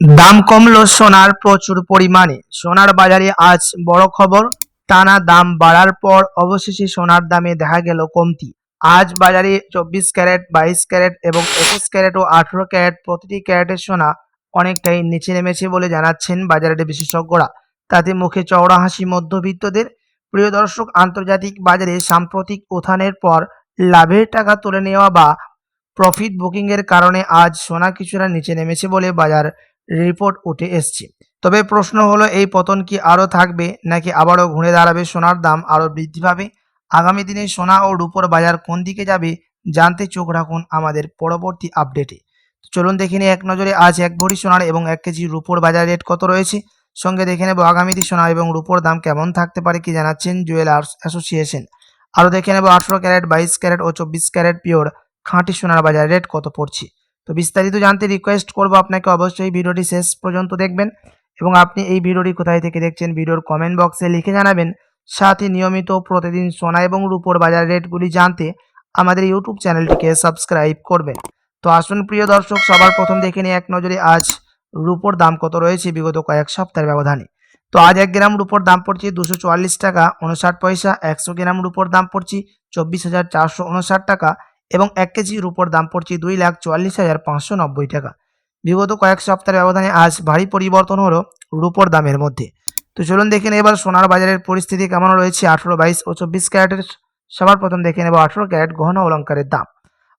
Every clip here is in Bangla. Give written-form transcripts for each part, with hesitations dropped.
দাম কমলো সোনার প্রচুর পরিমাণে। সোনার বাজারে আজ বড় খবর, টানা দাম বাড়ার পর অবশেষে সোনার দামে দেখা গেল কমতি। আজ বাজারে 24 ক্যারেট, 22 ক্যারেট এবং 21 ক্যারেট ও 18 ক্যারেট প্রতিটি ক্যারেটের সোনা অনেকটাই নিচে নেমেছে বলে জানাচ্ছেন বাজারের বিশেষজ্ঞরা। তাতে মুখে চওড়া হাসি মধ্যবিত্তদের। প্রিয় দর্শক, আন্তর্জাতিক বাজারে সাম্প্রতিক উত্থানের পর লাভের টাকা তুলে নেওয়া বা প্রফিট বুকিং এর কারণে আজ সোনা কিছুটা নিচে নেমেছে বলে বাজার রিপোর্ট উঠে এসছে। তবে প্রশ্ন হলো, এই পতন কি আরও থাকবে নাকি আবারও ঘুরে দাঁড়াবে, সোনার দাম আরও বৃদ্ধি পাবে? আগামী দিনে সোনা ও রূপোর বাজার কোন দিকে যাবে জানতে চোখ রাখুন আমাদের পরবর্তী আপডেটে। চলুন দেখে নিই এক নজরে আজ এক ভরি সোনার এবং 1 কেজি রূপোর বাজার রেট কত রয়েছে। সঙ্গে দেখে নেব আগামীতে সোনা এবং রূপোর দাম কেমন থাকতে পারে, কি জানাচ্ছেন জুয়েলার্স অ্যাসোসিয়েশন। আরও দেখে নেব 18 ক্যারেট, 22 ক্যারেট ও 24 ক্যারেট পিওর খাঁটি সোনার বাজার রেট কত পড়ছে। তো বিস্তারিত জানতে রিকোয়েস্ট করব আপনাকে অবশ্যই ভিডিওটি শেষ পর্যন্ত দেখবেন এবং আপনি এই ভিডিওটি কোথায় থেকে দেখছেন ভিডিওর কমেন্ট বক্সে লিখে জানাবেন। সাথে নিয়মিত প্রতিদিন সোনা এবং রূপোর বাজার রেটগুলি জানতে আমাদের ইউটিউব চ্যানেলটিকে সাবস্ক্রাইব করবেন। তো আসুন প্রিয় দর্শক, সবার প্রথম দেখে নিই এক নজরে আজ রূপোর দাম কত রয়েছে বিগত কয়েক সপ্তাহের ব্যবধানে। তো আজ 1 গ্রাম রূপোর দাম পড়ছে 244 টাকা 59 পয়সা, 100 গ্রাম রূপোর দাম পড়ছে 24,459 টাকা এবং 1 কেজি রূপোর দাম পড়ছে 2,44,590 টাকা। বিগত কয়েক সপ্তাহের ব্যবধানে আজ ভারী পরিবর্তন হলো রূপোর দামের মধ্যে। তো চলুন দেখে নেব এবার সোনার বাজারের পরিস্থিতি কেমন রয়েছে 18, 22 ও 24 ক্যারেটের। সবার প্রথম দেখে নেব 18 ক্যারেট গহনা অলংকারের দাম।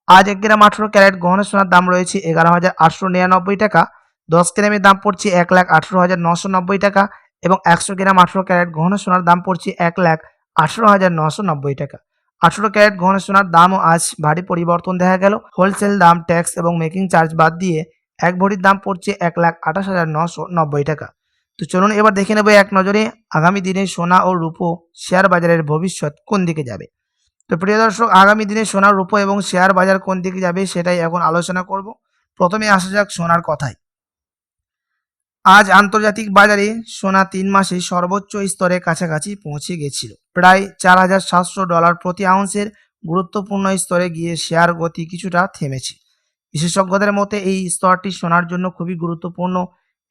আজ 1 গ্রাম 18 ক্যারেট গহনা সোনার দাম রয়েছে 11,899 টাকা। 10 গ্রামের দাম পড়ছে 1,18,990 টাকা এবং 100 গ্রাম 18 ক্যারেট গহনা সোনার দাম পড়ছে 1,18,990 টাকা। 18 ক্যারেট গহনা সোনার দামও আজ ভারী পরিবর্তন দেখা গেল। হোলসেল দাম, ট্যাক্স এবং মেকিং চার্জ বাদ দিয়ে এক ভরির দাম পড়ছে 1,28,990 টাকা। তো চলুন এবার দেখে নেব এক নজরে আগামী দিনে সোনা ও রূপো শেয়ার বাজারের ভবিষ্যৎ কোন দিকে যাবে। তো প্রিয় দর্শক, আগামী দিনে সোনা, রূপো এবং শেয়ার বাজার কোন দিকে যাবে সেটাই এখন আলোচনা করব। প্রথমে আসা যাক সোনার কথায়। আজ আন্তর্জাতিক বাজারে সোনা 3 মাসে সর্বোচ্চ স্তরে কাছাকাছি পৌঁছে গেছিল, প্রায় $4,700 প্রতি আউন্সের গুরুত্বপূর্ণ স্তরে গিয়ে শেয়ার গতি কিছুটা থেমেছে। বিশেষজ্ঞদের মতে এই স্তরটি সোনার জন্য খুবই গুরুত্বপূর্ণ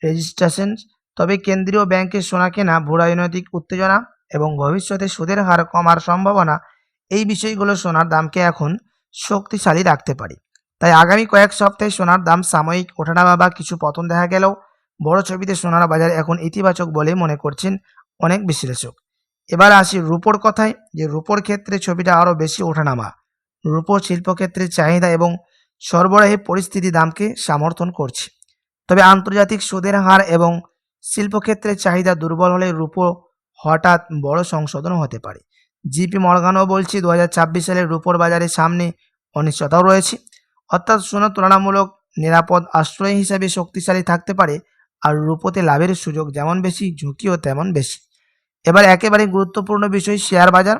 রেজিস্ট্রেশন। তবে কেন্দ্রীয় ব্যাংকের সোনা কেনা, ভূরাজনৈতিক উত্তেজনা এবং ভবিষ্যতে সুদের হার কমার সম্ভাবনা, এই বিষয়গুলো সোনার দামকে এখন শক্তিশালী রাখতে পারে। তাই আগামী কয়েক সপ্তাহে সোনার দাম সাময়িক ওঠানামা বা কিছু পতন দেখা গেলেও বড় ছবিতে সোনার বাজার এখন ইতিবাচক বলে মনে করছেন অনেক বিশ্লেষক। এবার আসি রূপোর কথায়, যে রূপোর ক্ষেত্রে ছবিটা আরও বেশি ওঠানামা। রূপো শিল্পক্ষেত্রের চাহিদা এবং সরবরাহে পরিস্থিতি দামকে সমর্থন করছে। তবে আন্তর্জাতিক সুদের হার এবং শিল্পক্ষেত্রের চাহিদা দুর্বল হলে রূপো হঠাৎ বড় সংশোধন হতে পারে। জিপি মর্গানও বলছে 2026 সালে রূপোর বাজারে সামনে অনিশ্চয়তাও রয়েছে, অর্থাৎ সোনা তুলনামূলক নিরাপদ আশ্রয় হিসাবে শক্তিশালী থাকতে পারে, আর রূপোতে লাভের সুযোগ যেমন বেশি, ঝুঁকিও তেমন বেশি। এবার একেবারে গুরুত্বপূর্ণ বিষয় শেয়ার বাজার।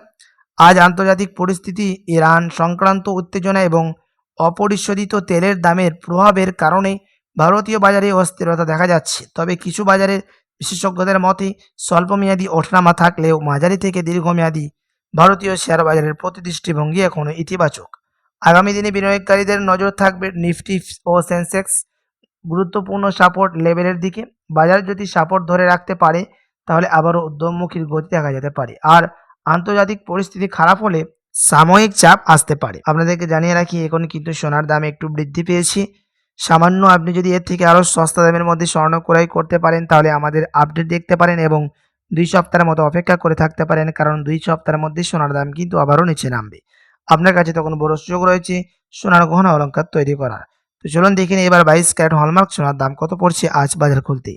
আজ আন্তর্জাতিক পরিস্থিতি, ইরান সংক্রান্ত উত্তেজনা এবং অপরিশোধিত তেলের দামের প্রভাবের কারণে ভারতীয় বাজারে অস্থিরতা দেখা যাচ্ছে। তবে কিছু বাজারের বিশেষজ্ঞদের মতে স্বল্পমেয়াদী ওঠানামা থাকলেও মাঝারি থেকে দীর্ঘমেয়াদী ভারতীয় শেয়ার বাজারের প্রতি দৃষ্টিভঙ্গি এখনও ইতিবাচক। আগামী দিনে বিনিয়োগকারীদের নজর থাকবে নিফটি ও সেন্সেক্স গুরুত্বপূর্ণ সাপোর্ট লেভেলের দিকে। বাজার যদি সাপোর্ট ধরে রাখতে পারে তাহলে আবারও উদ্যমমুখী গতি দেখা যেতে পারে, আর আন্তর্জাতিক পরিস্থিতি খারাপ হলে সাময়িক চাপ আসতে পারে। আপনাদেরকে জানিয়ে রাখি, এখন কিন্তু সোনার দাম একটু বৃদ্ধি পেয়েছে সামান্য। আপনি যদি এর থেকে আরও সস্তা দামের মধ্যে স্বর্ণ ক্রয় করতে পারেন তাহলে আমাদের আপডেট দেখতে পারেন এবং 2 সপ্তাহের মতো অপেক্ষা করে থাকতে পারেন, কারণ 2 সপ্তাহের মধ্যে সোনার দাম কিন্তু আবারও নিচে নামবে। আপনার কাছে তখন বড় সুযোগ রয়েছে সোনার গহনা অলংকার তৈরি করার। তো চলুন দেখে নিই এবার 22 ক্যারেট হলমার্ক সোনার দাম কত পড়ছে আজ বাজার খুলতে।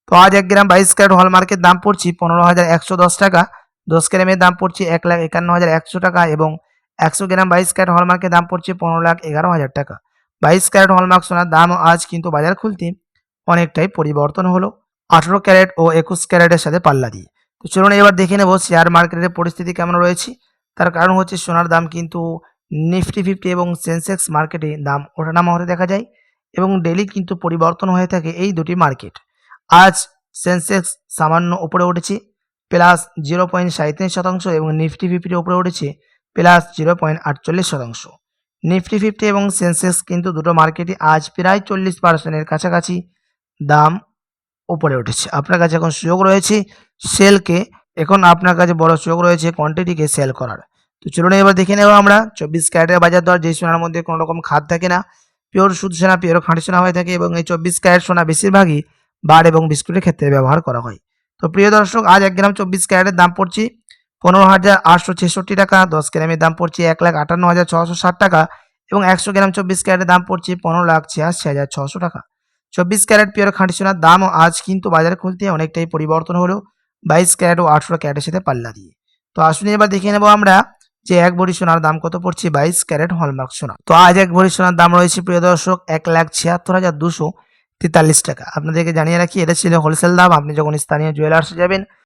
তো আজ 1 গ্রাম 22 ক্যারেট হলমার্কের দাম পড়ছে 15,110 টাকা। 10 গ্রামের দাম পড়ছে 1,51,100 টাকা এবং 100 গ্রাম 22 ক্যারেট হলমার্কের দাম পড়ছে 15,11,000 টাকা। 22 ক্যারেট হলমার্ক সোনার দাম আজ কিন্তু বাজার খুলতে অনেকটাই পরিবর্তন হলো 18 ক্যারেট ও 21 ক্যারেটের সাথে পাল্লা দিয়ে। তো চলুন এবার দেখে নেব শেয়ার মার্কেটের পরিস্থিতি কেমন রয়েছে। তার কারণ হচ্ছে সোনার দাম কিন্তু নিফটি 50 এবং সেন্সেক্স মার্কেটে দাম ওঠানামা হতে দেখা যায় এবং ডেলি কিন্তু পরিবর্তন হয়ে থাকে এই দুটি মার্কেট। আজ সেন্সেক্স সামান্য উপরে উঠেছে +0.37% এবং নিফটি 50 উপরে উঠেছে +0.48%। নিফটি 50 এবং সেন্সেক্স কিন্তু দুটো মার্কেটে আজ প্রায় 40% কাছাকাছি দাম উপরে উঠেছে। আপনার কাছে এখন সুযোগ রয়েছে সেলকে, এখন আপনার কাছে বড় সুযোগ রয়েছে কোয়ান্টিটিকে সেল করার। তো চলুন এবার দেখে নেব আমরা 24 ক্যারেটের বাজার দর, যেই সোনার মধ্যে কোনো রকম খাদ থাকে না, পিওর শুদ্ধ সোনা, পিওর খাঁটি সোনা হয়ে থাকে এবং এই 24 ক্যারেট সোনা বেশিরভাগই বার এবং বিস্কুটের ক্ষেত্রে ব্যবহার করা হয়। তো প্রিয় দর্শক, আজ 1 গ্রাম 24 ক্যারেটের দাম পড়ছে 15,866 টাকা, 10 গ্রামের দাম পড়ছে 1,58,660 টাকা এবং 100 গ্রাম 24 ক্যারেটের দাম পড়ছে 15,86,600 টাকা। 24 ক্যারেট পিওর খাঁটি সোনার দামও আজ কিন্তু বাজারে খুলতে অনেকটাই পরিবর্তন হলো 22 ক্যারেট ও 18 ক্যারেটের সাথে পাল্লা দিয়ে। তো আসুন এবার দেখে নেব আমরা যে 1 ভরি সোনার দাম কত পড়ছে 22 ক্যারেট হলমার্ক সোনা। তো আজ 1 ভরি সোনার দাম রয়েছে প্রিয় দর্শক 1,76,243 টাকা। আপনাদেরকে জানিয়ে রাখি, এটা ছিল হোলসেল দাম। আপনি যখন স্থানীয় জুয়েলার্সে যাবেন